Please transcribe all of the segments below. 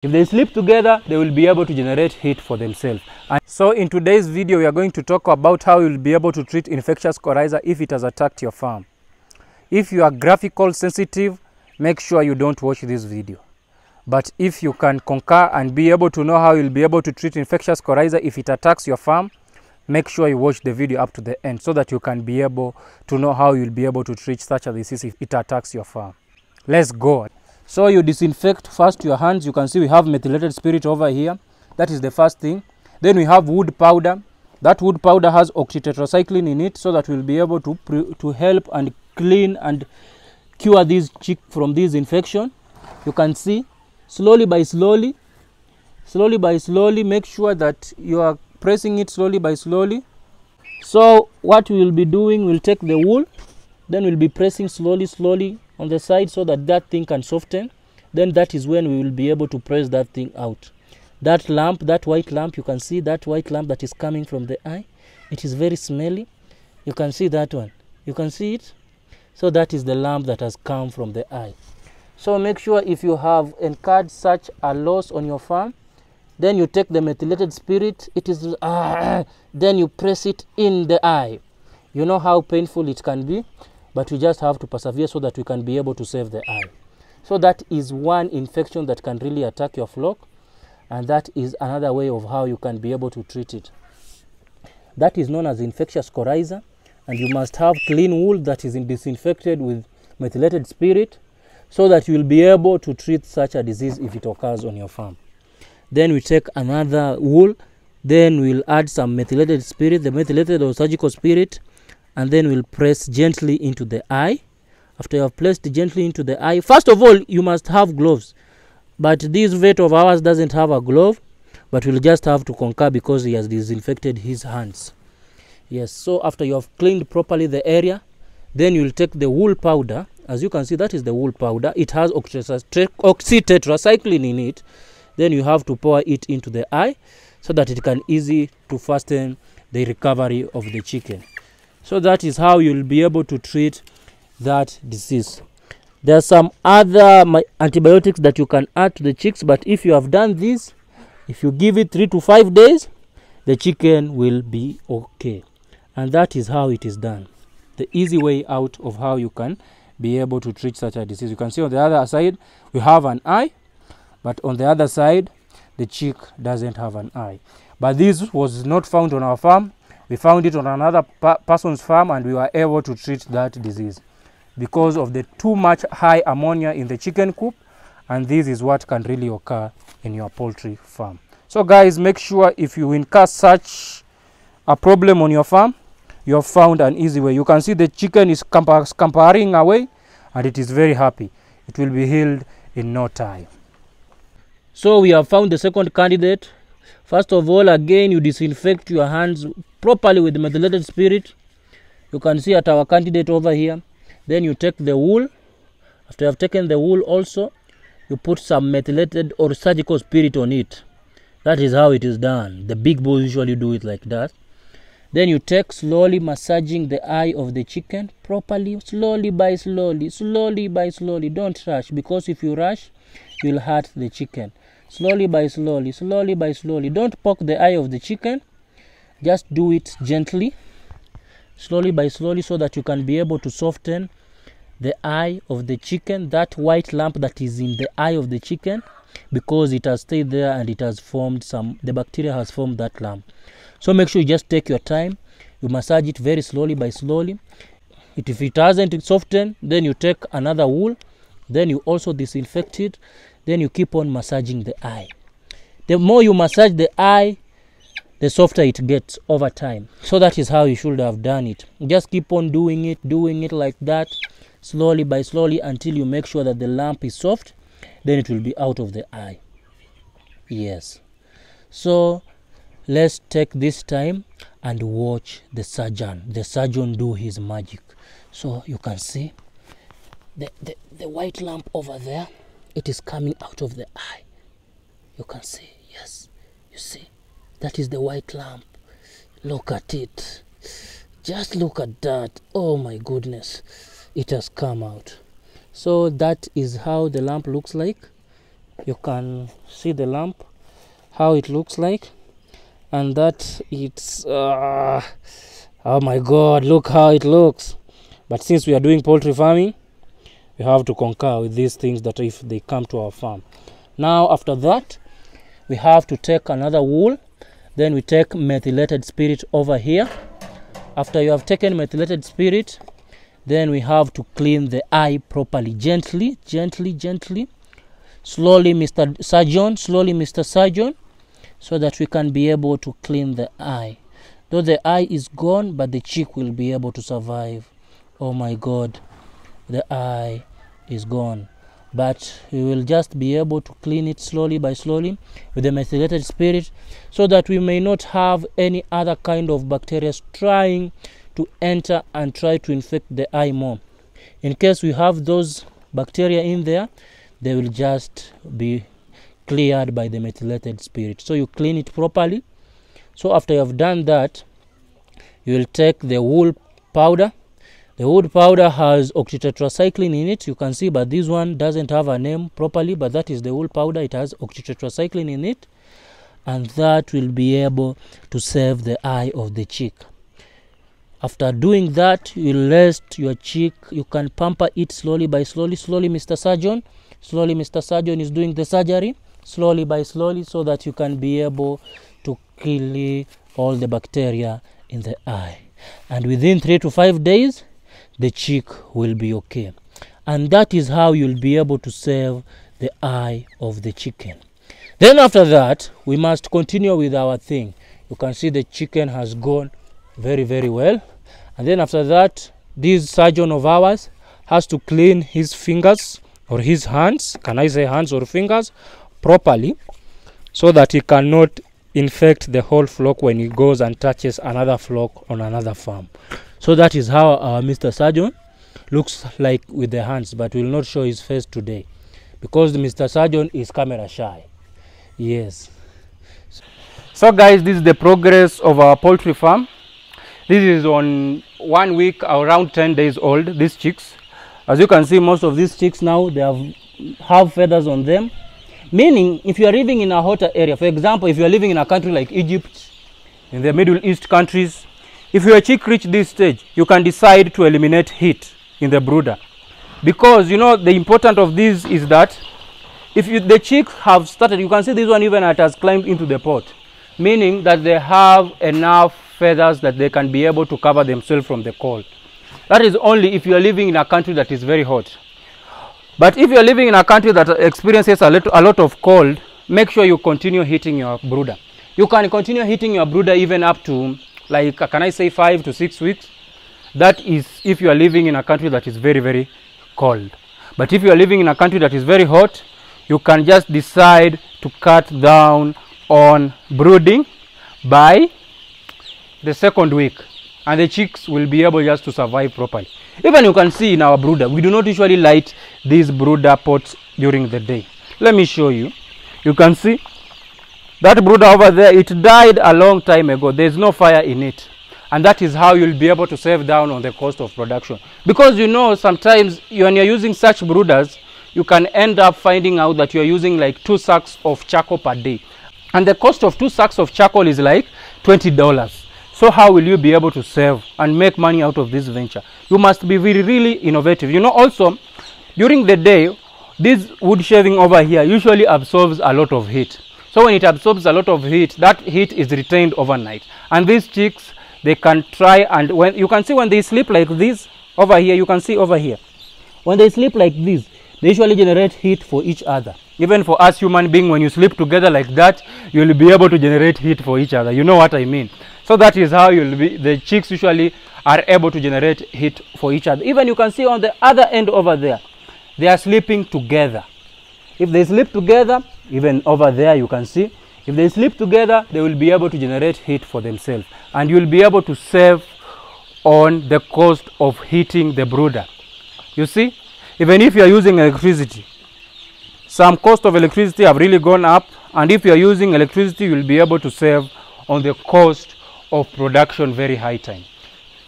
If they sleep together, they will be able to generate heat for themselves. And so in today's video, we are going to talk about how you'll be able to treat infectious coryza if it has attacked your farm. If you are graphical sensitive, make sure you don't watch this video. But if you can conquer and be able to know how you'll be able to treat infectious coryza if it attacks your farm, make sure you watch the video up to the end so that you can be able to know how you'll be able to treat such a disease if it attacks your farm. Let's go. So you disinfect first your hands. You can see we have methylated spirit over here. That is the first thing. Then we have wood powder. That wood powder has oxytetracycline in it so that we'll be able to help and clean and cure these chicks from this infection. You can see slowly by slowly, make sure that you are pressing it slowly by slowly. So what we will be doing, we'll take the wool, then we'll be pressing slowly on the side so that that thing can soften. Then that is when we will be able to press that thing out. That lump, that white lump, you can see that white lump that is coming from the eye. It is very smelly. You can see that one. You can see it. So that is the lump that has come from the eye. So make sure if you have incurred such a loss on your farm, then you take the methylated spirit, it is then you press it in the eye. You know how painful it can be, but we just have to persevere so that we can be able to save the eye. So that is one infection that can really attack your flock, and that is another way of how you can be able to treat it. That is known as infectious coryza, and you must have clean wool that is disinfected with methylated spirit so that you will be able to treat such a disease if it occurs on your farm. Then we take another wool, then we'll add some methylated spirit, the methylated or surgical spirit, and then we'll press gently into the eye. After you have placed gently into the eye, first of all, you must have gloves. But this vet of ours doesn't have a glove, but we'll just have to concur because he has disinfected his hands. Yes, so after you have cleaned properly the area, then you'll take the wool powder. As you can see, that is the wool powder. It has oxytetracycline in it. Then you have to pour it into the eye so that it can easy to fasten the recovery of the chicken. So that is how you'll be able to treat that disease. There are some other antibiotics that you can add to the chicks, but if you have done this, if you give it 3 to 5 days, the chicken will be okay. And that is how it is done. The easy way out of how you can be able to treat such a disease. You can see on the other side, we have an eye, but on the other side, the chick doesn't have an eye. But this was not found on our farm. We found it on another person's farm, and we were able to treat that disease because of the too much high ammonia in the chicken coop, and this is what can really occur in your poultry farm. So guys, make sure if you incur such a problem on your farm, you have found an easy way. You can see the chicken is scampering away, and it is very happy. It will be healed in no time. So we have found the second candidate. First of all, again, you disinfect your hands properly with methylated spirit. You can see at our candidate over here. Then you take the wool. After you have taken the wool also, you put some methylated or surgical spirit on it. That is how it is done. The big boys usually do it like that. Then you take slowly massaging the eye of the chicken properly, slowly by slowly. Don't rush, because if you rush, you'll hurt the chicken. Slowly by slowly. Don't poke the eye of the chicken. Just do it gently, slowly by slowly, so that you can be able to soften the eye of the chicken, that white lump that is in the eye of the chicken, because it has stayed there and it has formed the bacteria has formed that lump. So make sure you just take your time. You massage it very slowly by slowly. If it hasn't softened, then you take another wool. Then you also disinfect it. Then you keep on massaging the eye. The more you massage the eye, the softer it gets over time. So that is how you should have done it. Just keep on doing it like that, slowly by slowly, until you make sure that the lump is soft. Then it will be out of the eye. Yes. So let's take this time and watch the surgeon do his magic. So you can see the white lump over there. It is coming out of the eye. You can see, yes, you see, that is the white lump. Look at it. Just look at that. Oh my goodness, it has come out. So that is how the lump looks like. You can see the lamp, how it looks like, and that it's oh my god, look how it looks. But since we are doing poultry farming, we have to concur with these things that if they come to our farm. Now after that, we have to take another wool, then we take methylated spirit over here. After you have taken methylated spirit, then we have to clean the eye properly, gently, slowly, Mr. Surgeon, so that we can be able to clean the eye. Though the eye is gone, but the chick will be able to survive. Oh my god, the eye is gone, but we will just be able to clean it slowly by slowly with the methylated spirit, so that we may not have any other kind of bacteria trying to enter and try to infect the eye more. In case we have those bacteria in there, they will just be cleared by the methylated spirit. So you clean it properly. So after you have done that, you will take the wool powder. The wool powder has octitetracycline in it, you can see, but this one doesn't have a name properly, but that is the wool powder. It has octitetracycline in it, and that will be able to save the eye of the chick. After doing that, you rest your chick. You can pamper it slowly by slowly. Slowly, Mr. Surgeon. Slowly, Mr. Surgeon is doing the surgery. Slowly by slowly, so that you can be able to kill all the bacteria in the eye. And within 3 to 5 days, the chick will be okay. And that is how you'll be able to save the eye of the chicken. Then after that, we must continue with our thing. You can see the chicken has gone very well. And then after that, this surgeon of ours has to clean his fingers or his hands, can I say hands or fingers, properly, so that he cannot infect the whole flock when he goes and touches another flock on another farm. So that is how our Mr. Surgeon looks like with the hands, but we will not show his face today because the Mr. Surgeon is camera shy. Yes. So guys, this is the progress of our poultry farm. This is on 1 week, around 10 days old, these chicks. As you can see, most of these chicks now, they have feathers on them. Meaning, if you are living in a hotter area, for example, if you are living in a country like Egypt, in the Middle East countries, if your chick reach this stage, you can decide to eliminate heat in the brooder. Because, you know, the important of this is that if the chicks have started, you can see this one even has climbed into the pot. Meaning that they have enough feathers that they can be able to cover themselves from the cold. That is only if you are living in a country that is very hot. But if you are living in a country that experiences a lot of cold, make sure you continue heating your brooder. You can continue heating your brooder even up to, like, can I say 5 to 6 weeks? That is if you are living in a country that is very cold. But if you are living in a country that is very hot, you can just decide to cut down on brooding by the 2nd week, and the chicks will be able just to survive properly. Even you can see in our brooder, we do not usually light these brooder pots during the day. Let me show you. You can see that brooder over there, it died a long time ago. There is no fire in it, and that is how you'll be able to save down on the cost of production. Because you know, sometimes when you're using such brooders, you can end up finding out that you're using like 2 sacks of charcoal per day, and the cost of 2 sacks of charcoal is like $20. So how will you be able to save and make money out of this venture? You must be really innovative. You know, also during the day, this wood shaving over here usually absorbs a lot of heat. So when it absorbs a lot of heat, that heat is retained overnight. And these chicks, they can try, and when you can see when they sleep like this over here, you can see over here, when they sleep like this, they usually generate heat for each other. Even for us human beings, when you sleep together like that, you'll be able to generate heat for each other. You know what I mean? So that is how the chicks usually are able to generate heat for each other. Even you can see on the other end over there, they are sleeping together. If they sleep together, even over there you can see, if they sleep together, they will be able to generate heat for themselves. And you will be able to save on the cost of heating the brooder. You see, even if you are using electricity, some cost of electricity have really gone up, and if you are using electricity, you will be able to save on the cost of production very high time.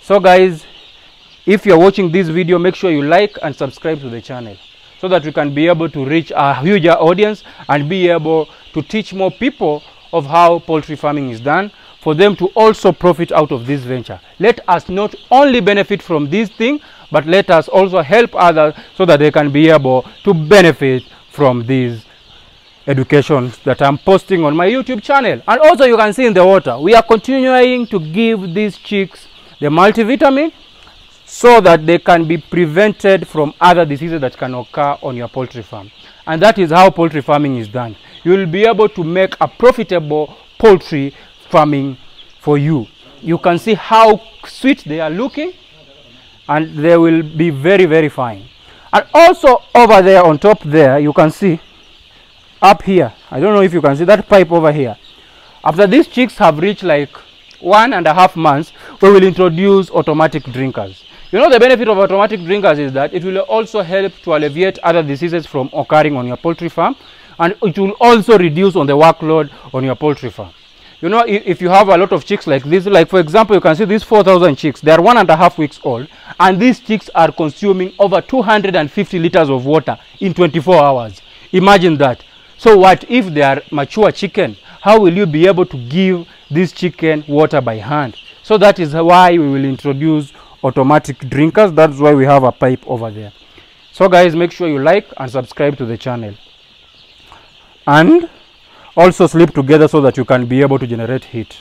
So guys, if you are watching this video, make sure you like and subscribe to the channel so that we can be able to reach a huger audience and be able to teach more people of how poultry farming is done, for them to also profit out of this venture. Let us not only benefit from this thing, but let us also help others so that they can be able to benefit from these educations that I'm posting on my YouTube channel. And also you can see in the water, we are continuing to give these chicks the multivitamin so that they can be prevented from other diseases that can occur on your poultry farm. And that is how poultry farming is done. You will be able to make a profitable poultry farming for you. You can see how sweet they are looking, and they will be very, very fine. And also over there on top there, you can see up here, I don't know if you can see that pipe over here. After these chicks have reached like 1.5 months, we will introduce automatic drinkers. You know, the benefit of automatic drinkers is that it will also help to alleviate other diseases from occurring on your poultry farm, and it will also reduce on the workload on your poultry farm. You know, if you have a lot of chicks like this, like for example, you can see these 4,000 chicks, they are 1.5 weeks old, and these chicks are consuming over 250 liters of water in 24 hours. Imagine that. So what if they are mature chicken? How will you be able to give this chicken water by hand? So that is why we will introduce automatic drinkers. That's why we have a pipe over there. So guys, make sure you like and subscribe to the channel. And also sleep together so that you can be able to generate heat.